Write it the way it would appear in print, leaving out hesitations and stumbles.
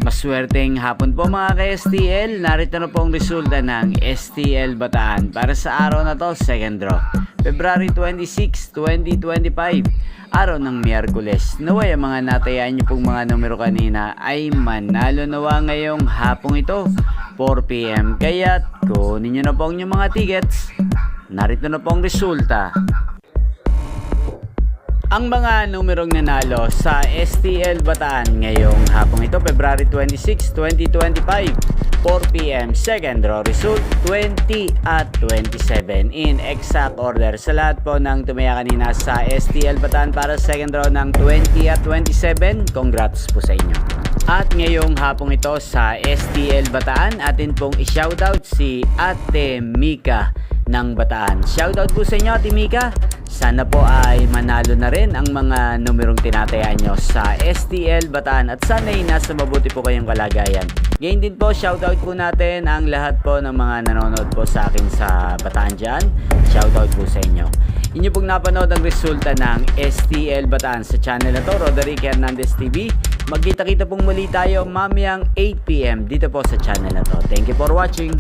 Maswerteng hapon po mga ka-STL. Narito na po ang resulta ng STL Bataan para sa araw na to, second draw. February 26, 2025, araw ng Miyerkules. Naway ang mga natayaan nyo pong mga numero kanina ay manalo nawa ngayong hapong ito, 4 PM. Kaya't kunin nyo na po ang inyong mga tickets. Narito na po ang resulta. Ang mga numerong nanalo sa STL Bataan ngayong hapong ito, February 26, 2025, 4 PM, second draw result 20 at 27 in exact order. Sa lahat po ng tumaya kanina sa STL Bataan para second draw ng 20 at 27, congrats po sa inyo. At ngayong hapong ito sa STL Bataan, atin pong i-shoutout si Ate Mika ng Bataan. Shoutout po sa inyo, Ate Mika. Sana po ay manalo na rin ang mga numerong tinatayaan nyo sa STL Bataan at sana'y nasa mabuti po kayong kalagayan. Ngayon din po, shoutout po natin ang lahat po ng mga nanonood po sa akin sa Bataan dyan. Shoutout po sa inyo. Inyo pong napanood ang resulta ng STL Bataan sa channel na to, Roderick Hernandez TV. Magkita-kita pong muli tayo mamayang 8 PM dito po sa channel na to. Thank you for watching.